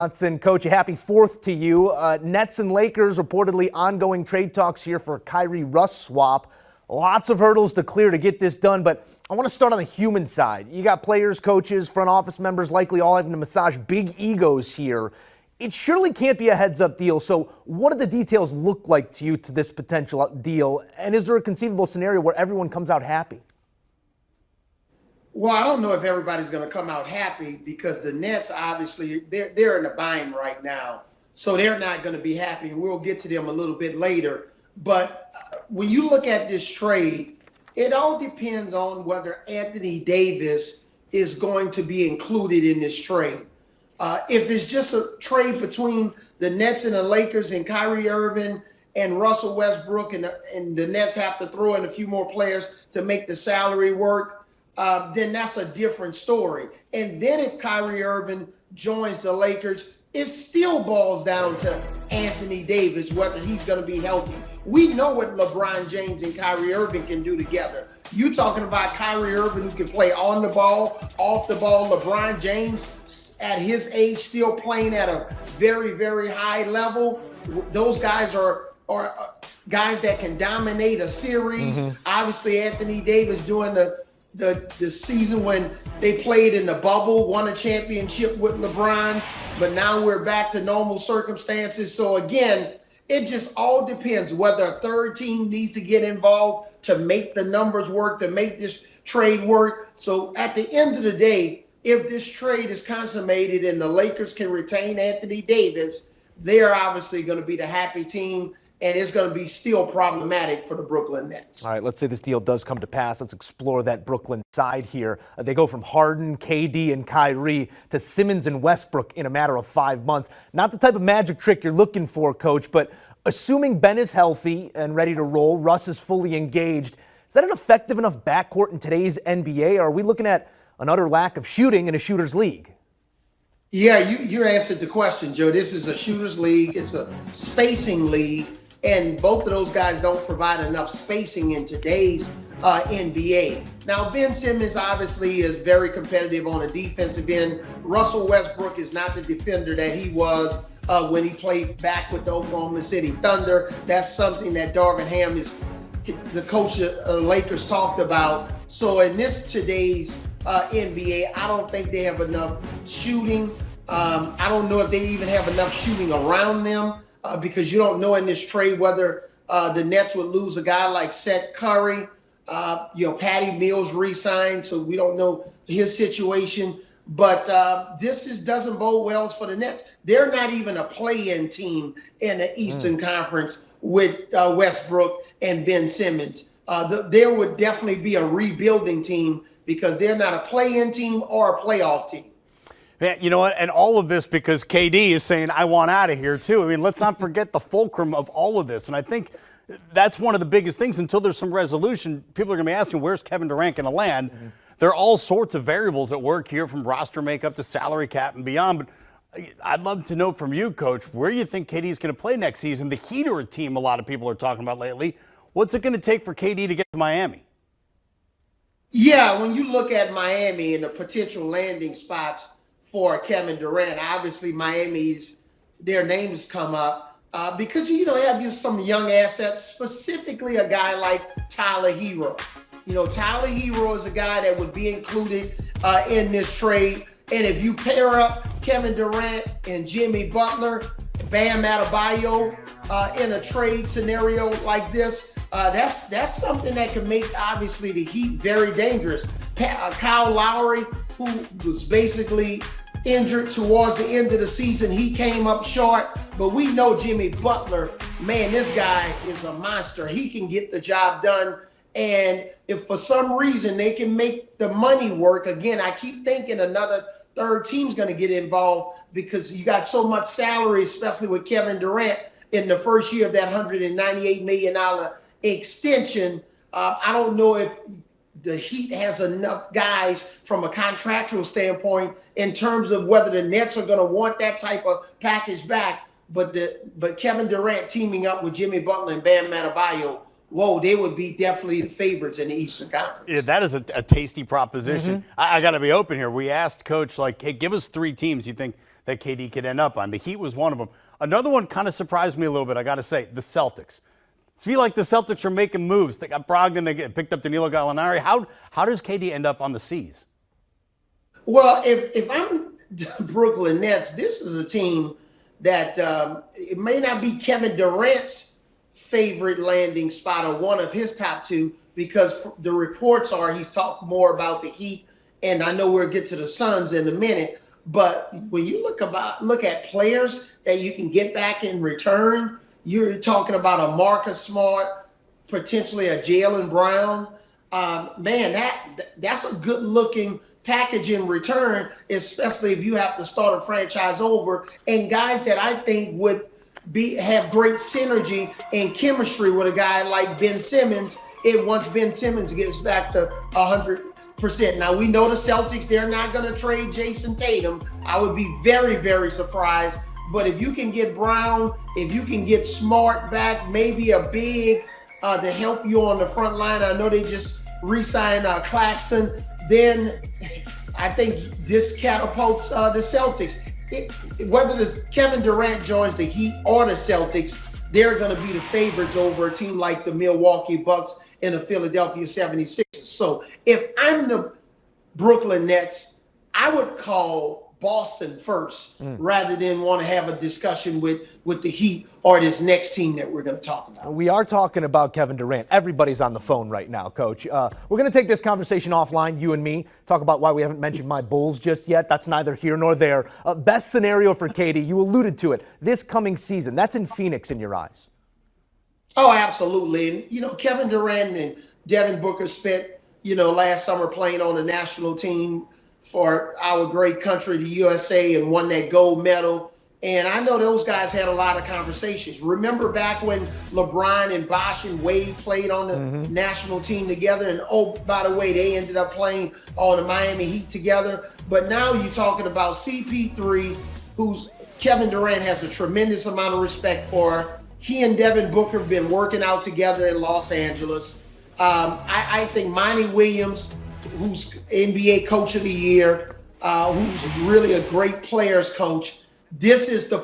Johnson. Coach, a happy 4th to you. Nets and Lakers reportedly ongoing trade talks here for a Kyrie Russ swap. Lots of hurdles to clear to get this done, but I want to start on the human side. You got players, coaches, front office members likely all having to massage big egos here. It surely can't be a heads-up deal, so what do the details look like to you to this potential deal, and is there a conceivable scenario where everyone comes out happy? Well, I don't know if everybody's going to come out happy because the Nets, obviously, they're in a bind right now. So they're not going to be happy, and we'll get to them a little bit later. But when you look at this trade, it all depends on whether Anthony Davis is going to be included in this trade. If it's just a trade between the Nets and the Lakers and Kyrie Irving and Russell Westbrook and the Nets have to throw in a few more players to make the salary work, then that's a different story. And then if Kyrie Irving joins the Lakers, it still boils down to Anthony Davis, whether he's going to be healthy. We know what LeBron James and Kyrie Irving can do together. You talking about Kyrie Irving who can play on the ball, off the ball. LeBron James at his age still playing at a very, very high level. Those guys are guys that can dominate a series. Obviously, Anthony Davis doing the season when they played in the bubble, won a championship with LeBron, but now we're back to normal circumstances. So again, it just all depends whether a third team needs to get involved to make the numbers work, to make this trade work. So at the end of the day, if this trade is consummated and the Lakers can retain Anthony Davis, they're obviously going to be the happy team. And it's going to be still problematic for the Brooklyn Nets. All right, let's say this deal does come to pass. Let's explore that Brooklyn side here. They go from Harden, KD, and Kyrie to Simmons and Westbrook in a matter of 5 months. Not the type of magic trick you're looking for, Coach, but assuming Ben is healthy and ready to roll, Russ is fully engaged, is that an effective enough backcourt in today's NBA? Or are we looking at an utter lack of shooting in a shooter's league? Yeah, you answered the question, Joe. This is a shooter's league. It's a spacing league. And both of those guys don't provide enough spacing in today's NBA. Now, Ben Simmons obviously is very competitive on the defensive end. Russell Westbrook is not the defender that he was when he played back with the Oklahoma City Thunder. That's something that Darvin Ham, the coach of the Lakers, talked about. So in today's NBA, I don't think they have enough shooting. I don't know if they even have enough shooting around them. Because you don't know in this trade whether the Nets would lose a guy like Seth Curry. Patty Mills re-signed, so we don't know his situation. But this doesn't bode well for the Nets. They're not even a play-in team in the Eastern Conference with Westbrook and Ben Simmons. There would definitely be a rebuilding team because they're not a play-in team or a playoff team. Yeah, you know what? And all of this because KD is saying, I want out of here, too. I mean, let's not forget the fulcrum of all of this. And I think that's one of the biggest things. Until there's some resolution, people are going to be asking, where's Kevin Durant going to land? There are all sorts of variables at work here, from roster makeup to salary cap and beyond. But I'd love to know from you, Coach, where you think KD is going to play next season. The Heat are a team a lot of people are talking about lately. What's it going to take for KD to get to Miami? Yeah, when you look at Miami and the potential landing spots for Kevin Durant, obviously their names come up because have some young assets, specifically a guy like Tyler Hero. Tyler Hero is a guy that would be included in this trade. And if you pair up Kevin Durant and Jimmy Butler, Bam Adebayo in a trade scenario like this, that's something that can make obviously the Heat very dangerous. Kyle Lowry, who was basically injured towards the end of the season, he came up short. But we know Jimmy Butler, man, this guy is a monster. He can get the job done. And if for some reason they can make the money work, again, I keep thinking another third team's going to get involved because you got so much salary, especially with Kevin Durant in the first year of that $198 million extension. I don't know if the Heat has enough guys from a contractual standpoint in terms of whether the Nets are going to want that type of package back. But Kevin Durant teaming up with Jimmy Butler and Bam Adebayo, whoa, they would be definitely the favorites in the Eastern Conference. Yeah, that is a tasty proposition. I got to be open here. We asked Coach, hey, give us 3 teams you think that KD could end up on. The Heat was one of them. Another one kind of surprised me a little bit, I got to say, the Celtics. I feel like the Celtics are making moves. They got Brogdon, they picked up Danilo Gallinari. How does KD end up on the C's? Well, if I'm Brooklyn Nets, this is a team that it may not be Kevin Durant's favorite landing spot or one of his top two, because the reports are he's talked more about the Heat, and I know we'll get to the Suns in a minute. But when you look at players that you can get back in return, you're talking about a Marcus Smart, potentially a Jaylen Brown. Man, that's a good-looking package in return, especially if you have to start a franchise over, and guys that I think would have great synergy and chemistry with a guy like Ben Simmons once Ben Simmons gets back to 100%. Now, we know the Celtics, they're not going to trade Jason Tatum. I would be very, very surprised. But if you can get Brown, if you can get Smart back, maybe a big to help you on the front line. I know they just re-signed Claxton. Then I think this catapults the Celtics. Whether Kevin Durant joins the Heat or the Celtics, they're going to be the favorites over a team like the Milwaukee Bucks and the Philadelphia 76ers. So if I'm the Brooklyn Nets, I would call Boston first rather than want to have a discussion with the Heat or this next team that we're going to talk about. We are talking about Kevin Durant. Everybody's on the phone right now, Coach. We're going to take this conversation offline, you and me, talk about why we haven't mentioned my Bulls just yet. That's neither here nor there. Best scenario for KD, you alluded to it, this coming season. That's in Phoenix in your eyes. Oh, absolutely. And, Kevin Durant and Devin Booker spent, last summer playing on the national team for our great country, the USA, and won that gold medal. And I know those guys had a lot of conversations. Remember back when LeBron and Bosh and Wade played on the national team together? And, oh, by the way, they ended up playing on the Miami Heat together. But now you're talking about CP3, who's Kevin Durant has a tremendous amount of respect for. He and Devin Booker have been working out together in Los Angeles. I think Monty Williams, who's NBA Coach of the Year, who's really a great players coach. This is the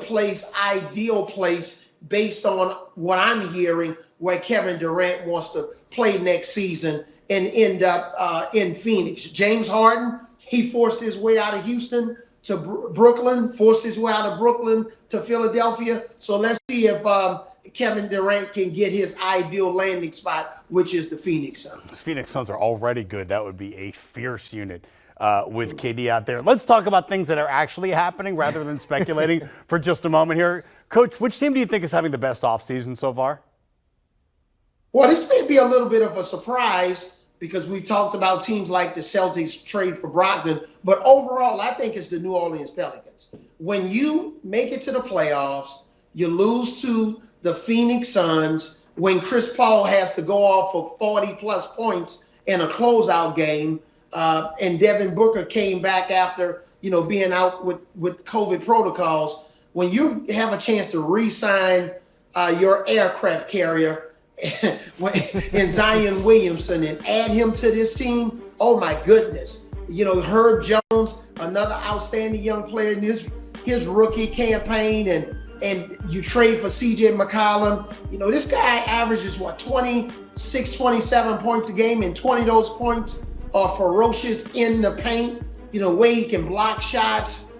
ideal place, based on what I'm hearing, where Kevin Durant wants to play next season and end up in Phoenix. James Harden, he forced his way out of Houston to Brooklyn, forced his way out of Brooklyn to Philadelphia. So let's see if Kevin Durant can get his ideal landing spot, which is the Phoenix Suns. Phoenix Suns are already good. That would be a fierce unit with KD out there. Let's talk about things that are actually happening rather than speculating for just a moment here. Coach, which team do you think is having the best offseason so far? Well, this may be a little bit of a surprise because we've talked about teams like the Celtics trade for Brogdon, but overall, I think it's the New Orleans Pelicans. When you make it to the playoffs, you lose to the Phoenix Suns when Chris Paul has to go off for 40-plus points in a closeout game, and Devin Booker came back after being out with COVID protocols. When you have a chance to re-sign your aircraft carrier in Zion Williamson and add him to this team, oh my goodness. Herb Jones, another outstanding young player in his rookie campaign, and you trade for C.J. McCollum. This guy averages, 26, 27 points a game, and 20 of those points are ferocious in the paint, where he can block shots.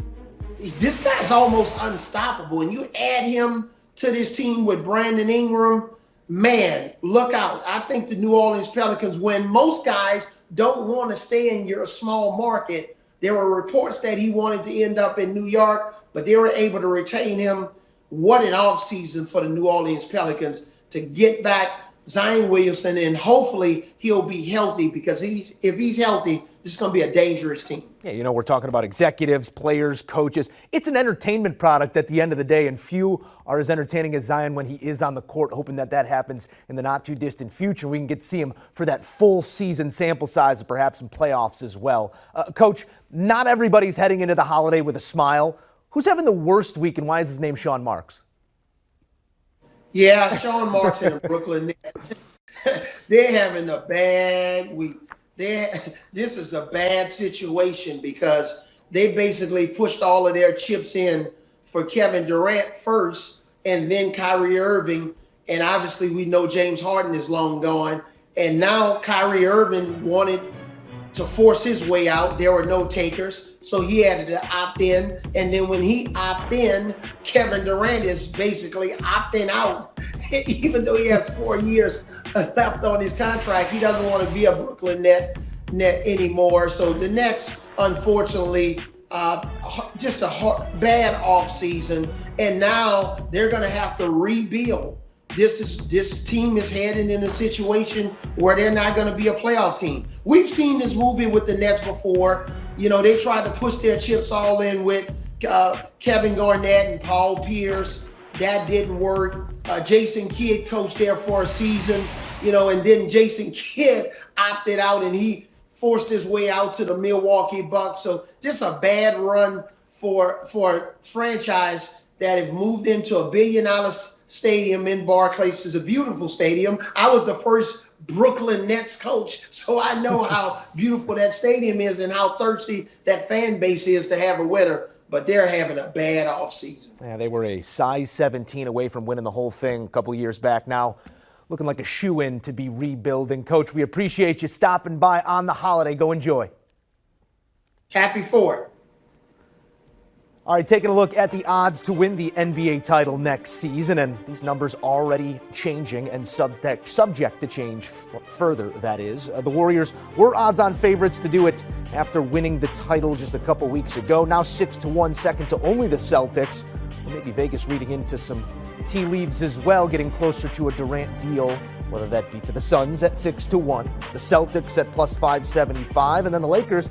This guy's almost unstoppable. And you add him to this team with Brandon Ingram, man, look out. I think the New Orleans Pelicans, when most guys don't want to stay in your small market, there were reports that he wanted to end up in New York, but they were able to retain him. What an offseason for the New Orleans Pelicans to get back Zion Williamson, and hopefully he'll be healthy, because if he's healthy, this is going to be a dangerous team. Yeah, we're talking about executives, players, coaches. It's an entertainment product at the end of the day, and few are as entertaining as Zion when he is on the court, hoping that happens in the not-too-distant future. We can get to see him for that full season sample size and perhaps some playoffs as well. Coach, not everybody's heading into the holiday with a smile. Who's having the worst week, and why is his name Sean Marks? Yeah, Sean Marks and the Brooklyn Nets. They're having a bad week. This is a bad situation because they basically pushed all of their chips in for Kevin Durant first, and then Kyrie Irving. And obviously we know James Harden is long gone. And now Kyrie Irving wanted to force his way out. There were no takers, so he had to opt in. And then when he opted in, Kevin Durant is basically opting out. Even though he has 4 years left on his contract, he doesn't want to be a Brooklyn Net anymore. So the Nets, unfortunately, just a bad offseason, and now they're going to have to rebuild. This team is heading in a situation where they're not going to be a playoff team. We've seen this movie with the Nets before. You know, they tried to push their chips all in with Kevin Garnett and Paul Pierce. That didn't work. Jason Kidd coached there for a season, you know, and then Jason Kidd opted out and he forced his way out to the Milwaukee Bucks. So just a bad run for a franchise that have moved into $1 billion stadium in Barclays. Is a beautiful stadium. I was the first Brooklyn Nets coach, so I know how beautiful that stadium is and how thirsty that fan base is to have a winner. But they're having a bad offseason. Yeah, they were a size 17 away from winning the whole thing a couple years back. Now looking like a shoe-in to be rebuilding. Coach, we appreciate you stopping by on the holiday. Go enjoy. Happy for it. All right, taking a look at the odds to win the NBA title next season, and these numbers already changing and subject to change further, that is. The Warriors were odds-on favorites to do it after winning the title just a couple weeks ago. Now 6-1, second to only the Celtics. Maybe Vegas reading into some tea leaves as well, getting closer to a Durant deal, whether that be to the Suns at 6-1, the Celtics at plus 575, and then the Lakers